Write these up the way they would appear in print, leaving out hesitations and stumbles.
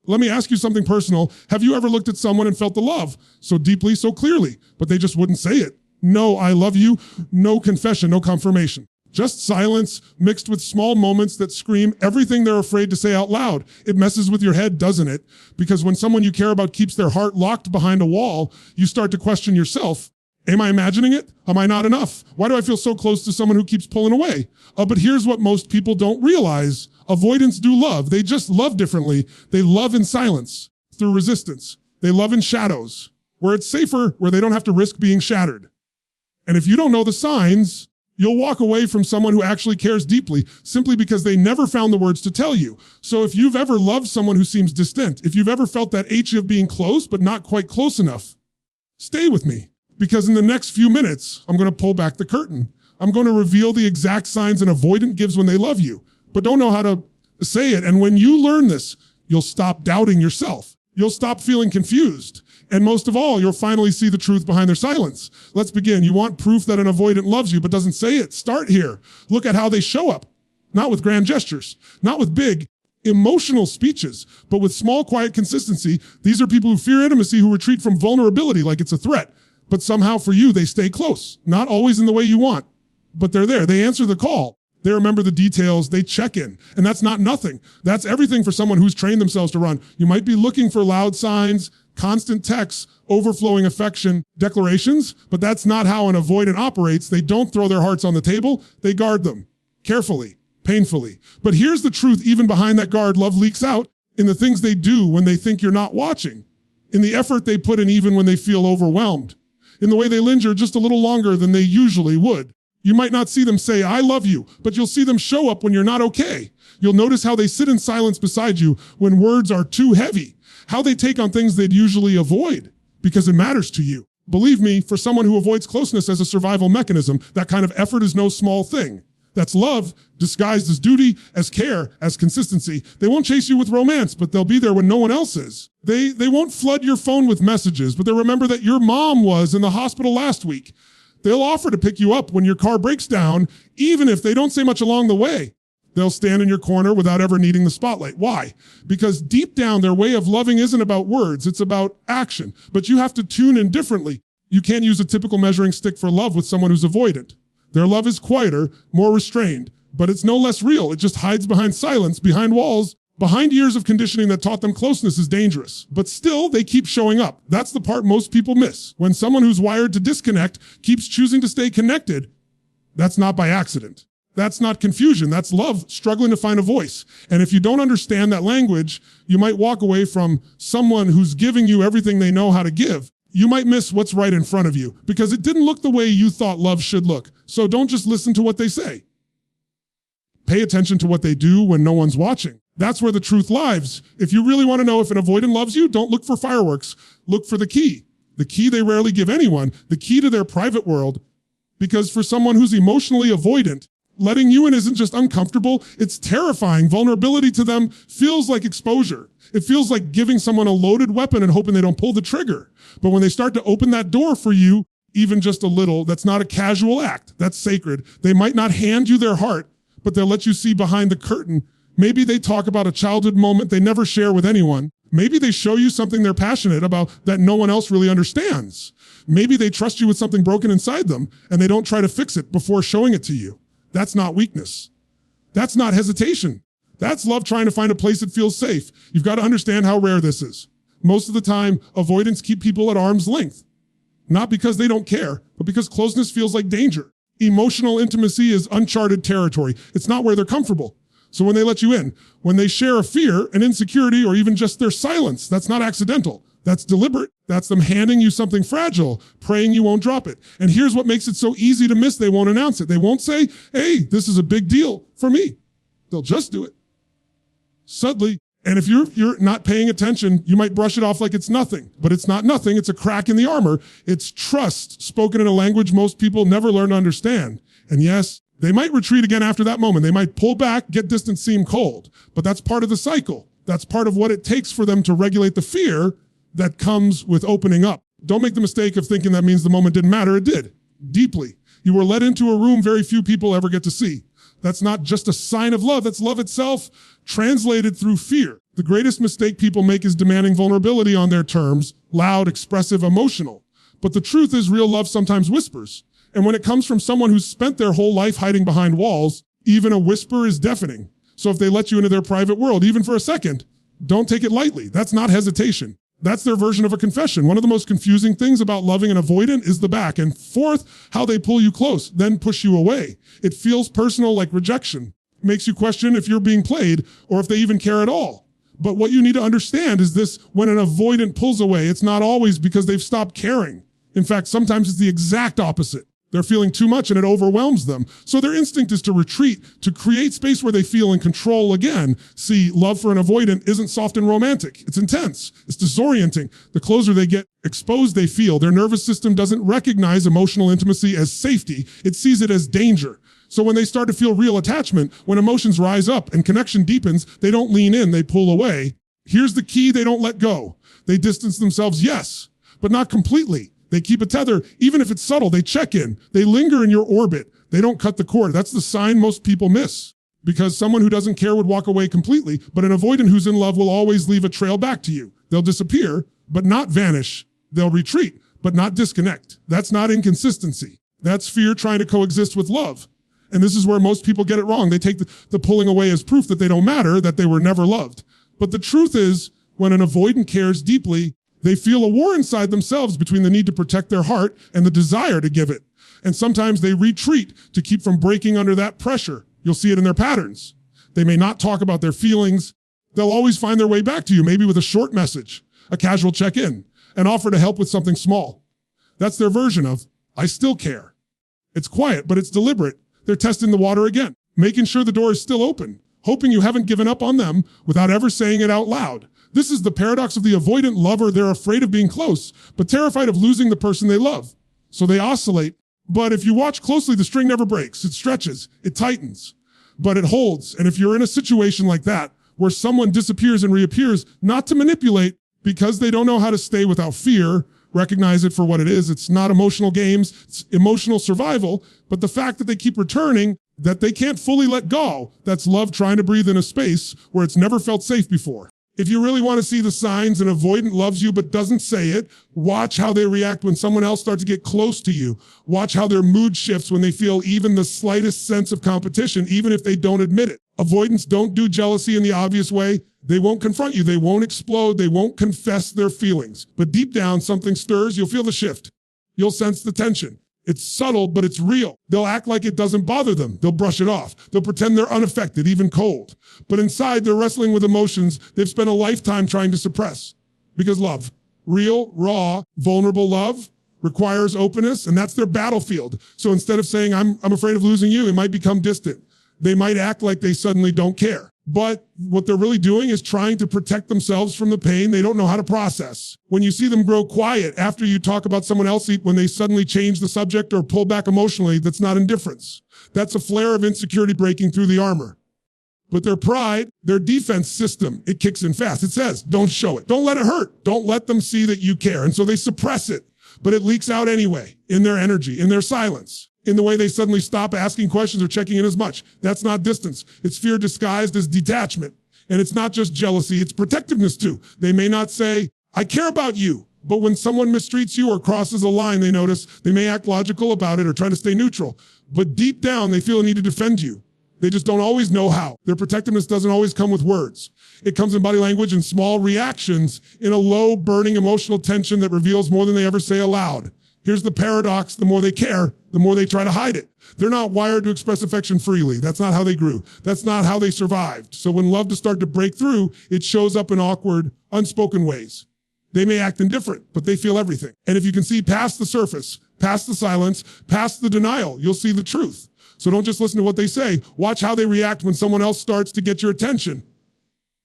Let me ask you something personal. Have you ever looked at someone and felt the love so deeply, so clearly, but they just wouldn't say it? No, I love you. No confession, no confirmation. Just silence mixed with small moments that scream everything they're afraid to say out loud. It messes with your head, doesn't it? Because when someone you care about keeps their heart locked behind a wall, you start to question yourself. Am I imagining it? Am I not enough? Why do I feel so close to someone who keeps pulling away? But here's what most people don't realize. Avoidants do love. They just love differently. They love in silence, through resistance. They love in shadows, where it's safer, where they don't have to risk being shattered. And if you don't know the signs, you'll walk away from someone who actually cares deeply simply because they never found the words to tell you. So if you've ever loved someone who seems distant, if you've ever felt that itch of being close but not quite close enough, stay with me. Because in the next few minutes, I'm going to pull back the curtain. I'm going to reveal the exact signs an avoidant gives when they love you, but don't know how to say it. And when you learn this, you'll stop doubting yourself. You'll stop feeling confused. And most of all, you'll finally see the truth behind their silence. Let's begin. You want proof that an avoidant loves you but doesn't say it? Start here. Look at how they show up. Not with grand gestures, not with big emotional speeches, but with small, quiet consistency. These are people who fear intimacy, who retreat from vulnerability like it's a threat. But somehow for you, they stay close. Not always in the way you want, but they're there. They answer the call. They remember the details. They check in. And that's not nothing. That's everything for someone who's trained themselves to run. You might be looking for loud signs, constant texts, overflowing affection, declarations, but that's not how an avoidant operates. They don't throw their hearts on the table. They guard them carefully, painfully. But here's the truth. Even behind that guard, love leaks out in the things they do when they think you're not watching, in the effort they put in even when they feel overwhelmed, in the way they linger just a little longer than they usually would. You might not see them say, I love you, but you'll see them show up when you're not okay. You'll notice how they sit in silence beside you when words are too heavy, how they take on things they'd usually avoid because it matters to you. Believe me, for someone who avoids closeness as a survival mechanism, that kind of effort is no small thing. That's love disguised as duty, as care, as consistency. They won't chase you with romance, but they'll be there when no one else is. They won't flood your phone with messages, but they'll remember that your mom was in the hospital last week. They'll offer to pick you up when your car breaks down, even if they don't say much along the way. They'll stand in your corner without ever needing the spotlight. Why? Because deep down, their way of loving isn't about words, it's about action. But you have to tune in differently. You can't use a typical measuring stick for love with someone who's avoidant. Their love is quieter, more restrained, but it's no less real. It just hides behind silence, behind walls, behind years of conditioning that taught them closeness is dangerous. But still, they keep showing up. That's the part most people miss. When someone who's wired to disconnect keeps choosing to stay connected, that's not by accident. That's not confusion. That's love struggling to find a voice. And if you don't understand that language, you might walk away from someone who's giving you everything they know how to give. You might miss what's right in front of you because it didn't look the way you thought love should look. So don't just listen to what they say. Pay attention to what they do when no one's watching. That's where the truth lies. If you really want to know if an avoidant loves you, don't look for fireworks. Look for the key. The key they rarely give anyone, the key to their private world. Because for someone who's emotionally avoidant, letting you in isn't just uncomfortable, it's terrifying. Vulnerability to them feels like exposure. It feels like giving someone a loaded weapon and hoping they don't pull the trigger. But when they start to open that door for you, even just a little, that's not a casual act. That's sacred. They might not hand you their heart, but they'll let you see behind the curtain. Maybe they talk about a childhood moment they never share with anyone. Maybe they show you something they're passionate about that no one else really understands. Maybe they trust you with something broken inside them and they don't try to fix it before showing it to you. That's not weakness. That's not hesitation. That's love trying to find a place that feels safe. You've got to understand how rare this is. Most of the time, avoidants keep people at arm's length. Not because they don't care, but because closeness feels like danger. Emotional intimacy is uncharted territory. It's not where they're comfortable. So when they let you in, when they share a fear, an insecurity, or even just their silence, that's not accidental. That's deliberate. That's them handing you something fragile, praying you won't drop it. And here's what makes it so easy to miss. They won't announce it. They won't say, hey, this is a big deal for me. They'll just do it. Subtly. And if you're not paying attention, you might brush it off like it's nothing. But it's not nothing. It's a crack in the armor. It's trust spoken in a language most people never learn to understand. And yes, they might retreat again after that moment. They might pull back, get distant, seem cold. But that's part of the cycle. That's part of what it takes for them to regulate the fear that comes with opening up. Don't make the mistake of thinking that means the moment didn't matter. It did. Deeply. You were let into a room very few people ever get to see. That's not just a sign of love. That's love itself translated through fear. The greatest mistake people make is demanding vulnerability on their terms, loud, expressive, emotional. But the truth is real love sometimes whispers. And when it comes from someone who's spent their whole life hiding behind walls, even a whisper is deafening. So if they let you into their private world, even for a second, don't take it lightly. That's not hesitation. That's their version of a confession. One of the most confusing things about loving an avoidant is the back. And fourth, how they pull you close, then push you away. It feels personal, like rejection. It makes you question if you're being played or if they even care at all. But what you need to understand is this: when an avoidant pulls away, it's not always because they've stopped caring. In fact, sometimes it's the exact opposite. They're feeling too much and it overwhelms them. So their instinct is to retreat, to create space where they feel in control again. See, love for an avoidant isn't soft and romantic. It's intense. It's disorienting. The closer they get exposed they feel, their nervous system doesn't recognize emotional intimacy as safety. It sees it as danger. So when they start to feel real attachment, when emotions rise up and connection deepens, they don't lean in, they pull away. Here's the key: they don't let go. They distance themselves, yes, but not completely. They keep a tether, even if it's subtle. They check in. They linger in your orbit. They don't cut the cord. That's the sign most people miss. Because someone who doesn't care would walk away completely, but an avoidant who's in love will always leave a trail back to you. They'll disappear, but not vanish. They'll retreat, but not disconnect. That's not inconsistency. That's fear trying to coexist with love. And this is where most people get it wrong. They take the pulling away as proof that they don't matter, that they were never loved. But the truth is, when an avoidant cares deeply, they feel a war inside themselves between the need to protect their heart and the desire to give it. And sometimes they retreat to keep from breaking under that pressure. You'll see it in their patterns. They may not talk about their feelings. They'll always find their way back to you, maybe with a short message, a casual check-in, an offer to help with something small. That's their version of, I still care. It's quiet, but it's deliberate. They're testing the water again, making sure the door is still open, hoping you haven't given up on them without ever saying it out loud. This is the paradox of the avoidant lover. They're afraid of being close, but terrified of losing the person they love. So they oscillate. But if you watch closely, the string never breaks. It stretches, it tightens, but it holds. And if you're in a situation like that, where someone disappears and reappears, not to manipulate, because they don't know how to stay without fear, recognize it for what it is. It's not emotional games, it's emotional survival. But the fact that they keep returning, that they can't fully let go, that's love trying to breathe in a space where it's never felt safe before. If you really want to see the signs an avoidant loves you but doesn't say it, watch how they react when someone else starts to get close to you. Watch how their mood shifts when they feel even the slightest sense of competition, even if they don't admit it. Avoidants don't do jealousy in the obvious way. They won't confront you. They won't explode. They won't confess their feelings. But deep down, something stirs. You'll feel the shift. You'll sense the tension. It's subtle, but it's real. They'll act like it doesn't bother them. They'll brush it off. They'll pretend they're unaffected, even cold. But inside, they're wrestling with emotions they've spent a lifetime trying to suppress. Because love, real, raw, vulnerable love, requires openness, and that's their battlefield. So instead of saying, I'm afraid of losing you, it might become distant. They might act like they suddenly don't care. But what they're really doing is trying to protect themselves from the pain they don't know how to process. When you see them grow quiet after you talk about someone else, when they suddenly change the subject or pull back emotionally, that's not indifference. That's a flare of insecurity breaking through the armor. But their pride, their defense system, it kicks in fast. It says, don't show it. Don't let it hurt. Don't let them see that you care. And so they suppress it, but it leaks out anyway in their energy, in their silence, in the way they suddenly stop asking questions or checking in as much. That's not distance. It's fear disguised as detachment. And it's not just jealousy, it's protectiveness too. They may not say, I care about you. But when someone mistreats you or crosses a line, they notice they may act logical about it or try to stay neutral. But deep down, they feel a need to defend you. They just don't always know how. Their protectiveness doesn't always come with words. It comes in body language and small reactions in a low, burning emotional tension that reveals more than they ever say aloud. Here's the paradox: the more they care, the more they try to hide it. They're not wired to express affection freely. That's not how they grew. That's not how they survived. So when love to start to break through, it shows up in awkward, unspoken ways. They may act indifferent, but they feel everything. And if you can see past the surface, past the silence, past the denial, you'll see the truth. So don't just listen to what they say. Watch how they react when someone else starts to get your attention.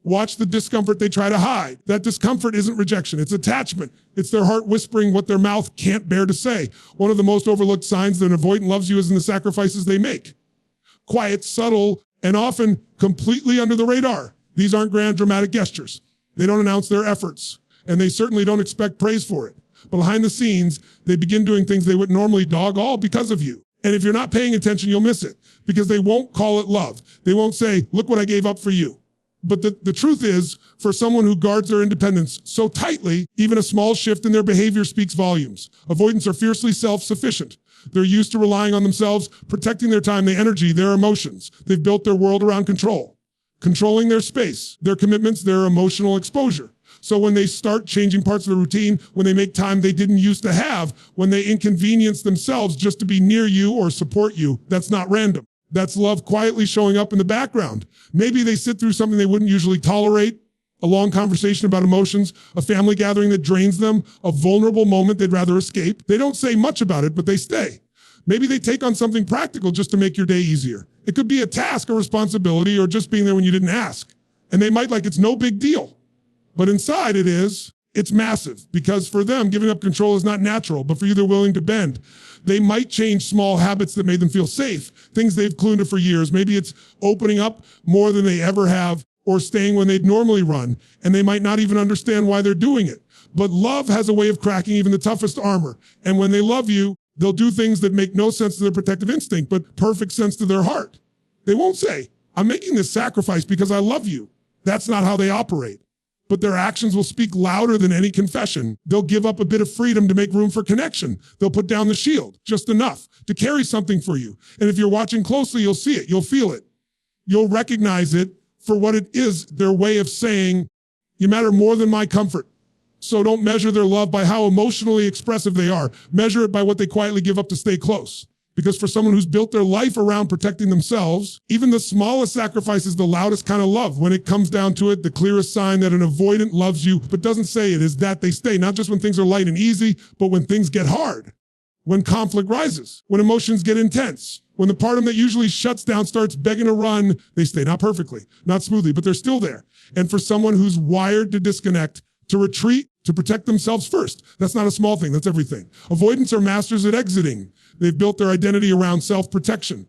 Watch the discomfort they try to hide. That discomfort isn't rejection, it's attachment. It's their heart whispering what their mouth can't bear to say. One of the most overlooked signs that an avoidant loves you is in the sacrifices they make. Quiet, subtle, and often completely under the radar. These aren't grand dramatic gestures. They don't announce their efforts, and they certainly don't expect praise for it. But behind the scenes, they begin doing things they would normally dog all because of you. And if you're not paying attention, you'll miss it because they won't call it love. They won't say, look what I gave up for you. But the truth is, for someone who guards their independence so tightly, even a small shift in their behavior speaks volumes. Avoidants are fiercely self-sufficient. They're used to relying on themselves, protecting their time, their energy, their emotions. They've built their world around control, controlling their space, their commitments, their emotional exposure. So when they start changing parts of the routine, when they make time they didn't used to have, when they inconvenience themselves just to be near you or support you, that's not random. That's love quietly showing up in the background. Maybe they sit through something they wouldn't usually tolerate, a long conversation about emotions, a family gathering that drains them, a vulnerable moment they'd rather escape. They don't say much about it, but they stay. Maybe they take on something practical just to make your day easier. It could be a task, a responsibility, or just being there when you didn't ask. And they might like it's no big deal. But inside it's massive, because for them, giving up control is not natural, but for you, they're willing to bend. They might change small habits that made them feel safe, things they've clung to for years. Maybe it's opening up more than they ever have, or staying when they'd normally run, and they might not even understand why they're doing it. But love has a way of cracking even the toughest armor. And when they love you, they'll do things that make no sense to their protective instinct, but perfect sense to their heart. They won't say, I'm making this sacrifice because I love you. That's not how they operate. But their actions will speak louder than any confession. They'll give up a bit of freedom to make room for connection. They'll put down the shield, just enough to carry something for you. And if you're watching closely, you'll see it. You'll feel it. You'll recognize it for what it is, their way of saying, you matter more than my comfort. So don't measure their love by how emotionally expressive they are. Measure it by what they quietly give up to stay close. Because for someone who's built their life around protecting themselves, even the smallest sacrifice is the loudest kind of love. When it comes down to it, the clearest sign that an avoidant loves you but doesn't say it is that they stay, not just when things are light and easy, but when things get hard, when conflict rises, when emotions get intense, when the part of them that usually shuts down starts begging to run, they stay, not perfectly, not smoothly, but they're still there. And for someone who's wired to disconnect, to retreat, to protect themselves first, that's not a small thing, that's everything. Avoidants are masters at exiting. They've built their identity around self-protection.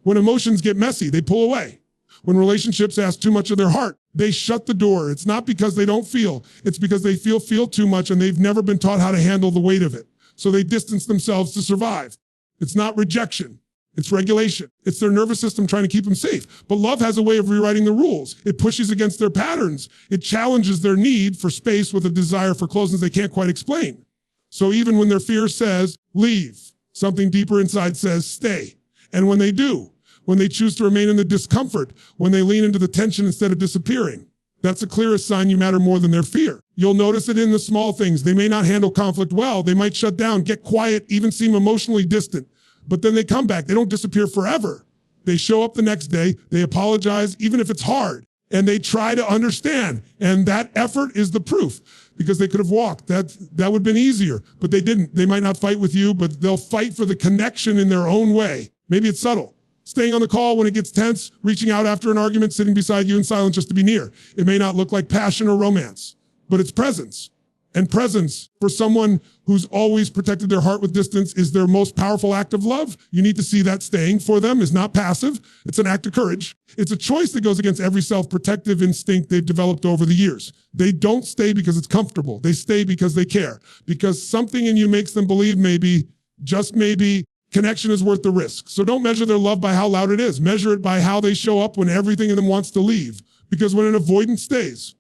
When emotions get messy, they pull away. When relationships ask too much of their heart, they shut the door. It's not because they don't feel, it's because they feel too much and they've never been taught how to handle the weight of it. So they distance themselves to survive. It's not rejection. It's regulation. It's their nervous system trying to keep them safe. But love has a way of rewriting the rules. It pushes against their patterns. It challenges their need for space with a desire for closeness they can't quite explain. So even when their fear says, leave, something deeper inside says, stay. And when they do, when they choose to remain in the discomfort, when they lean into the tension instead of disappearing, that's the clearest sign you matter more than their fear. You'll notice it in the small things. They may not handle conflict well. They might shut down, get quiet, even seem emotionally distant. But then they come back. They don't disappear forever. They show up the next day. They apologize, even if it's hard. And they try to understand. And that effort is the proof. Because they could have walked. That would have been easier. But they didn't. They might not fight with you, but they'll fight for the connection in their own way. Maybe it's subtle. Staying on the call when it gets tense, reaching out after an argument, sitting beside you in silence just to be near. It may not look like passion or romance, but it's presence. And presence, for someone who's always protected their heart with distance, is their most powerful act of love. You need to see that staying for them is not passive. It's an act of courage. It's a choice that goes against every self-protective instinct they've developed over the years. They don't stay because it's comfortable. They stay because they care. Because something in you makes them believe maybe, just maybe, connection is worth the risk. So don't measure their love by how loud it is. Measure it by how they show up when everything in them wants to leave. Because when an avoidant stays,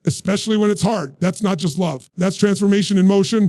especially when it's hard, that's not just love. That's transformation in motion.